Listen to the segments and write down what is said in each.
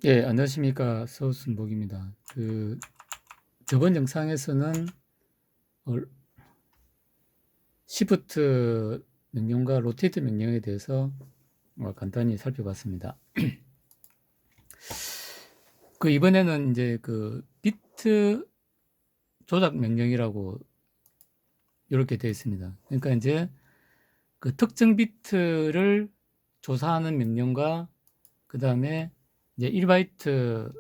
예, 안녕하십니까. 서순복입니다. 저번 영상에서는 시프트 명령과 로테이트 명령에 대해서 간단히 살펴봤습니다. 이번에는 이제 비트 조작 명령이라고 이렇게 되어 있습니다. 그러니까 이제 특정 비트를 조사하는 명령과 그 다음에 이제 1바이트를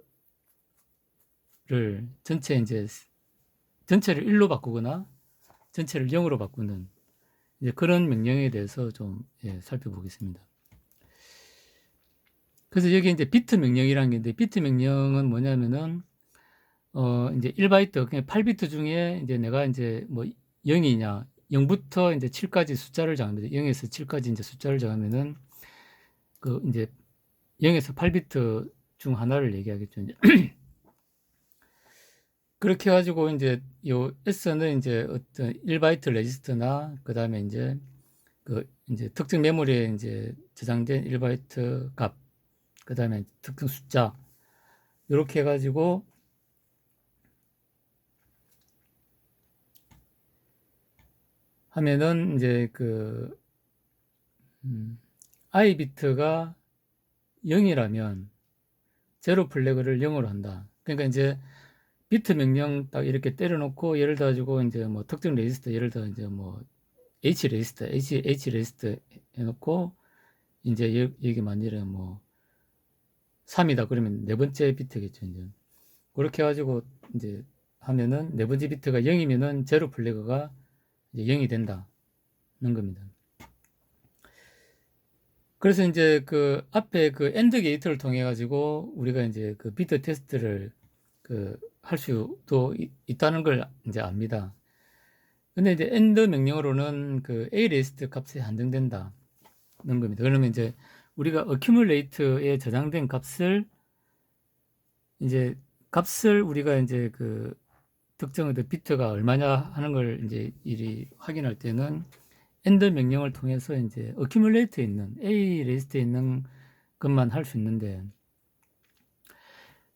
전체를 1로 바꾸거나 전체를 0으로 바꾸는 이제 그런 명령에 대해서 좀 살펴보겠습니다. 그래서 여기 이제 비트 명령이라는 게 있는데, 비트 명령은 뭐냐면은 이제 1바이트 그냥 8비트 중에 이제 내가 이제 뭐 0이냐 0부터 이제 7까지 숫자를 정하면 0에서 7까지 이제 숫자를 정하면은 이제 0에서 8비트 중 하나를 얘기하겠죠. 이제. 그렇게 해가지고 이제 요 S는 이제 어떤 1바이트 레지스터나 그 다음에 이제 특정 메모리에 이제 저장된 1바이트 값, 그 다음에 특정 숫자, 이렇게 해가지고 하면은 이제 I 비트가 0이라면 제로 플래그를 0으로 한다. 그러니까 이제 비트 명령 딱 이렇게 때려놓고 예를 들어 가지고 이제 뭐 특정 레지스터 예를 들어 이제 뭐 H 레지스터 해놓고 이제 여기 만일에 뭐 3이다 그러면 네 번째 비트겠죠. 이제 그렇게 해가지고 이제 하면은 네 번째 비트가 0이면은 제로 플래그가 이제 0이 된다는 겁니다. 그래서 이제 앞에 엔드 게이트를 통해 가지고 우리가 이제 비트 테스트를 할 수도 있다는 걸 이제 압니다. 근데 이제 엔드 명령으로는 A 리스트 값이 한정된다는 겁니다. 그러면 이제 우리가 accumulate에 저장된 값을 우리가 이제 특정 비트가 얼마냐 하는 걸 이제 확인할 때는 엔드 명령을 통해서 이제 accumulate에 있는 A 리스트에 있는 것만 할 수 있는데,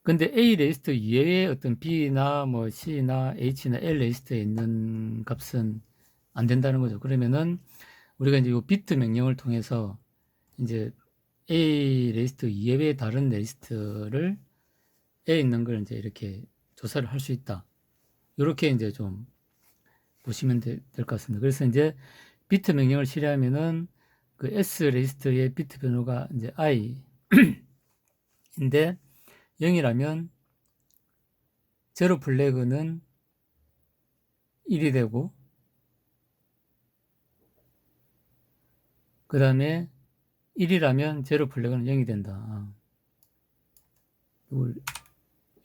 근데 A 리스트 이외에 어떤 B나 뭐 C나 H나 L 리스트에 있는 값은 안 된다는 거죠. 그러면은 우리가 이제 이 비트 명령을 통해서 이제 A 리스트 이외의 다른 리스트를 에 있는 걸 이제 이렇게 조사를 할 수 있다. 이렇게 이제 좀 보시면 될 것 같습니다. 그래서 이제 비트 명령을 실행하면은 S 리스트의 비트 변호가 이제 i인데 0이라면 제로 플래그는 1이 되고, 그 다음에 1이라면 제로 플래그는 0이 된다. 이걸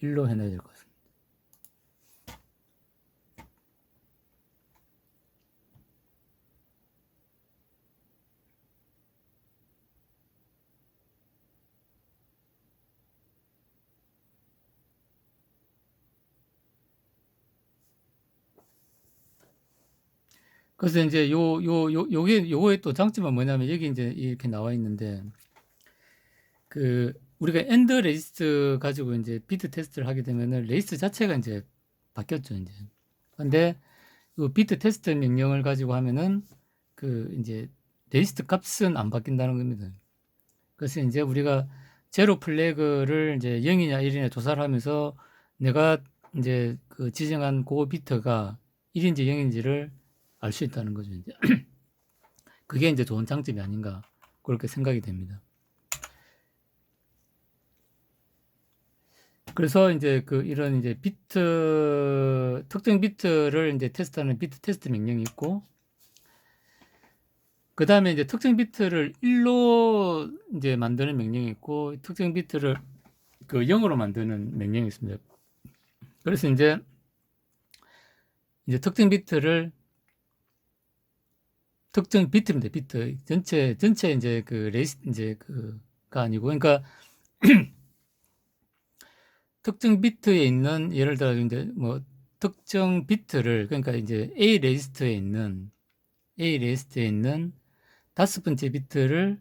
1로 해놔야 될 것 같습니다. 그래서 이제 요거의 또 장점은 뭐냐면 여기 이제 이렇게 나와 있는데, 우리가 엔드 레지스트 가지고 이제 비트 테스트를 하게 되면은 레지스트 자체가 이제 바뀌었죠, 이제. 근데 이 비트 테스트 명령을 가지고 하면은 이제 레지스트 값은 안 바뀐다는 겁니다. 그래서 이제 우리가 제로 플래그를 이제 0이냐 1이냐 조사를 하면서 내가 이제 지정한 그 비트가 1인지 0인지를 알 수 있다는 거죠, 이제. 그게 이제 좋은 장점이 아닌가 그렇게 생각이 됩니다. 그래서 이제 이런 이제 특정 비트를 이제 테스트하는 비트 테스트 명령이 있고, 그 다음에 이제 특정 비트를 1로 이제 만드는 명령이 있고, 특정 비트를 0으로 만드는 명령이 있습니다. 그래서 이제 특정 비트를 특정 비트입니다. 비트 전체 이제 레이스 이제 가 아니고, 그러니까 특정 비트에 있는 예를 들어 이제 뭐 특정 비트를 그러니까 이제 A 레지스터에 있는 다섯 번째 비트를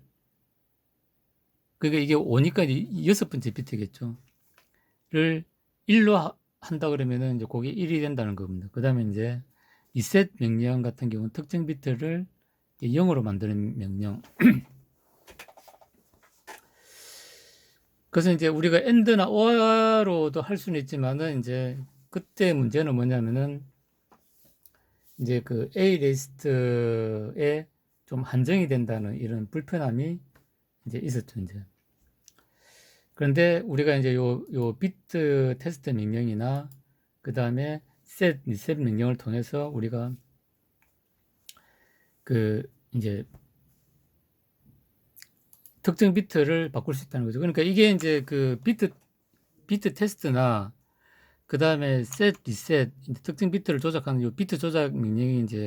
그러니까 이게 5니까 이제 여섯 번째 비트겠죠. 를 1로 한다 그러면은 이제 그게 1이 된다는 겁니다. 그 다음에 이제 리셋 명령 같은 경우는 특정 비트를 0으로 만드는 명령. 그래서 이제 우리가 AND나 OR로도 할 수는 있지만은 이제 그때 문제는 뭐냐면은 이제 그 A 리스트에 좀 한정이 된다는 이런 불편함이 이제 있었죠, 이제. 그런데 우리가 이제 요 비트 테스트 명령이나 그 다음에 set, reset 명령을 통해서 우리가 그 이제 특정 비트를 바꿀 수 있다는 거죠. 그러니까 이게 이제 그 비트 테스트나 그 다음에 set, reset, 특정 비트를 조작하는 요 비트 조작 명령이 이제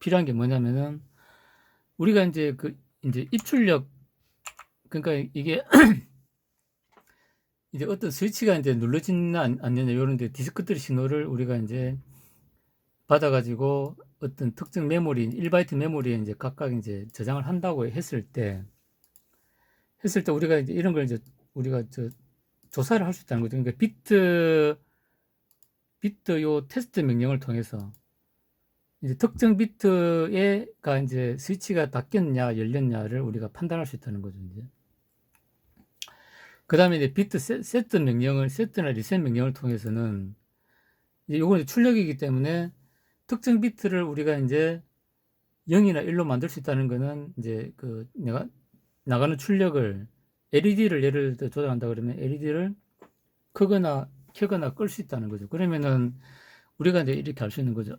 필요한 게 뭐냐면은 우리가 이제 그 이제 입출력, 그러니까 이게 이제 어떤 스위치가 이제 눌러지나 안 되냐 이런 데 디스크트 신호를 우리가 이제 받아가지고 어떤 특정 메모리 1바이트 메모리에 이제 각각 이제 저장을 한다고 했을 때 우리가 이제 이런 걸 이제 우리가 조사를 할 수 있다는 거죠. 그러니까 비트 요 테스트 명령을 통해서 이제 특정 비트에가 이제 스위치가 닫혔냐 열렸냐를 우리가 판단할 수 있다는 거죠. 이제 그 다음에 이제 비트 세트 명령을 세트나 리셋 명령을 통해서는 이제 요건 출력이기 때문에 특정 비트를 우리가 이제 0이나 1로 만들 수 있다는 거는 이제 그 내가 나가는 출력을 LED를 예를 들어 조작한다 그러면 LED를 켜거나 끌 수 있다는 거죠. 그러면은 우리가 이제 이렇게 할 수 있는 거죠.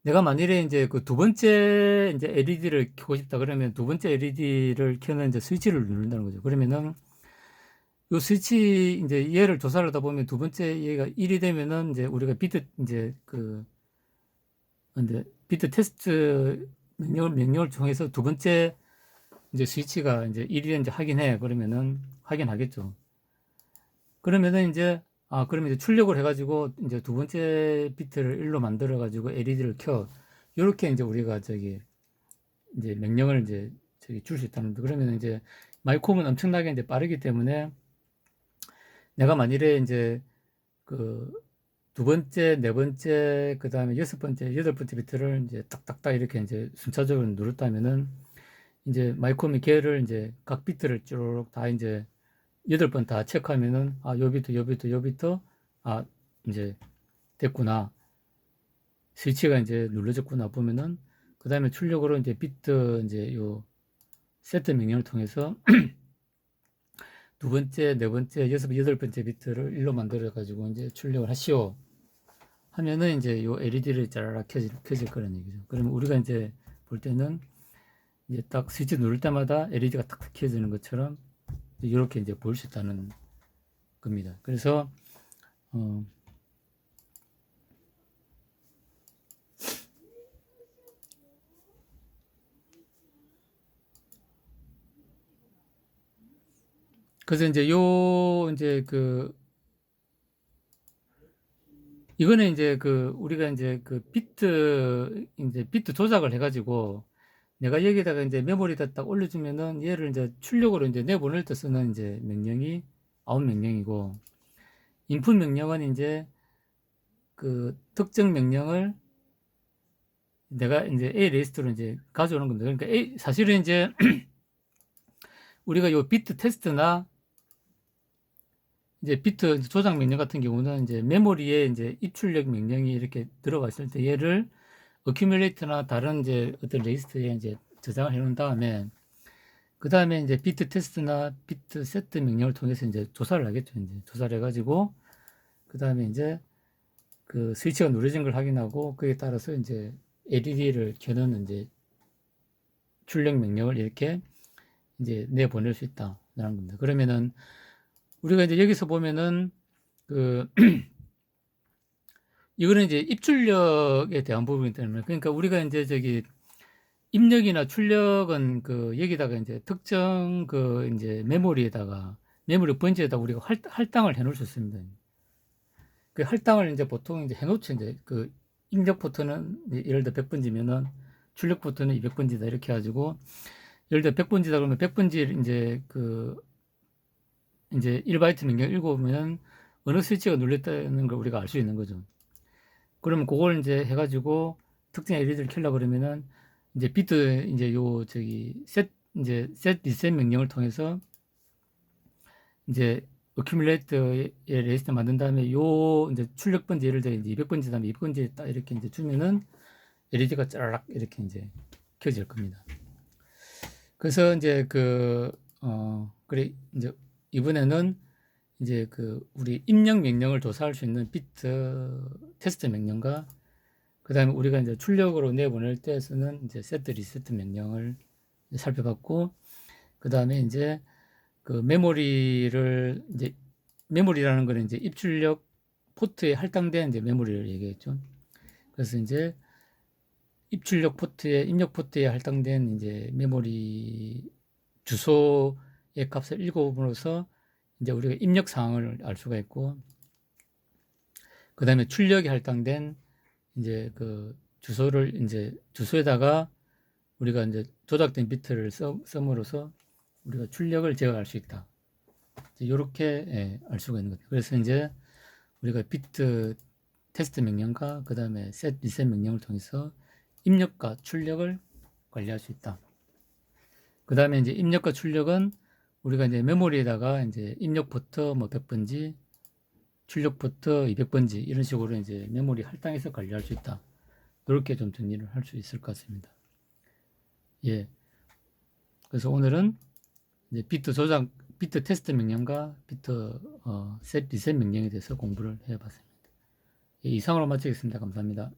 내가 만일에 이제 그 두 번째 이제 LED를 켜고 싶다 그러면 두 번째 LED를 켜는 이제 스위치를 누른다는 거죠. 그러면은 요 스위치 이제 얘를 조사를 하다 보면 두 번째 얘가 1이 되면은 이제 우리가 비트 이제 그 근데 비트 테스트 명령을 통해서 두 번째 이제 스위치가 이제 1이 되는지 확인해. 그러면은 확인하겠죠. 그러면은 이제 그러면 이제 출력을 해가지고 이제 두 번째 비트를 1로 만들어가지고 LED를 켜. 요렇게 이제 우리가 이제 명령을 이제 줄 수 있다는 데 그러면 이제 마이콤은 엄청나게 이제 빠르기 때문에 내가 만일에 이제 그 두 번째, 네 번째, 그 다음에 여섯 번째, 여덟 번째 비트를 이제 딱딱딱 이렇게 이제 순차적으로 누르다면은 이제 마이콤이 걔를 이제 각 비트를 쭉 다 이제 8번 다 체크하면은 요 비트, 요 비트, 요 비트 이제 됐구나. 스위치가 이제 눌러졌구나 보면은 그 다음에 출력으로 이제 비트 이제 요 세트 명령을 통해서 두 번째, 네 번째, 여덟 번째 비트를 1로 만들어 가지고 이제 출력을 하시오 하면은 이제 요 LED를 짜라락 켜질 거라는 얘기죠. 그러면 우리가 이제 볼 때는 이제 딱 스위치 누를 때마다 LED가 탁탁 켜지는 것처럼 이렇게 이제 보일 수 있다는 겁니다. 그래서 그래서 이제 이거는 이제 우리가 이제 비트 조작을 해가지고 내가 여기다가 이제 메모리에다 딱 올려주면은 얘를 이제 출력으로 이제 내보낼 때 쓰는 이제 명령이 아웃 명령이고 인풋 명령은 이제 그 특정 명령을 내가 이제 A 리스트로 이제 가져오는 겁니다. 그러니까 사실은 이제 우리가 요 비트 테스트나 이제 비트 조작 명령 같은 경우는 이제 메모리에 이제 입출력 명령이 이렇게 들어가 있을 때 얘를 어큐뮬레이터나 다른 이제 어떤 레지스터에 이제 저장을 해 놓은 다음에 그 다음에 이제 비트 테스트나 비트 세트 명령을 통해서 이제 조사를 하겠죠. 이제 조사를 해가지고 그 다음에 이제 그 스위치가 누려진 걸 확인하고 그에 따라서 이제 LED를 켜는 이제 출력 명령을 이렇게 이제 내보낼 수 있다라는 겁니다. 그러면은 우리가 이제 여기서 보면은 이거는 이제 입출력에 대한 부분이기 때문에 그러니까 우리가 이제 입력이나 출력은 여기다가 이제 특정 이제 메모리에다가 메모리 번지에다 우리가 할당을 해 놓을 수 있습니다. 그 할당을 이제 보통 이제 해 놓죠. 이제 입력 포트는 예를 들어 100번지면은 출력 포트는 200번지다 이렇게 해가지고 예를 들어 100번지다 그러면 100번지 이제 1바이트 명령 읽어보면 어느 스위치가 눌렸다는 걸 우리가 알 수 있는 거죠. 그러면 그걸 이제 해가지고 특정 LED를 켜려고 그러면은 이제 비트 이제 셋 리셋 명령을 통해서 이제 어큐뮬레이터의 레지스터 만든 다음에 요 이제 출력 번지 예를 들어 이제 200번지 다음에 200번지 딱 이렇게 이제 주면은 LED가 짜라락 이렇게 이제 켜질 겁니다. 그래서 이제 그래 이제 이번에는 이제 우리 입력 명령을 조사할 수 있는 비트 테스트 명령과 그 다음에 우리가 이제 출력으로 내보낼 때 쓰는 이제 세트 리세트 명령을 살펴봤고, 그 다음에 이제 메모리를 이제 메모리라는 거는 이제 입출력 포트에 할당된 이제 메모리를 얘기했죠. 그래서 이제 입출력 포트에 입력 포트에 할당된 이제 메모리 주소의 값을 읽어봄으로써 이제 우리가 입력 사항을 알 수가 있고, 그 다음에 출력에 할당된 이제 주소를 이제 주소에다가 우리가 이제 조작된 비트를 씀으로써 우리가 출력을 제어할 수 있다. 이렇게 알 수가 있는 거죠. 그래서 이제 우리가 비트 테스트 명령과 그 다음에 셋 리셋 명령을 통해서 입력과 출력을 관리할 수 있다. 그 다음에 이제 입력과 출력은 우리가 이제 메모리에다가 이제 입력 포트 뭐 100번지, 출력 포트 200번지 이런 식으로 이제 메모리 할당해서 관리할 수 있다. 이렇게 좀 정리를 할 수 있을 것 같습니다. 예. 그래서 오늘은 이제 비트 테스트 명령과 비트 셋 리셋 명령에 대해서 공부를 해봤습니다. 예, 이상으로 마치겠습니다. 감사합니다.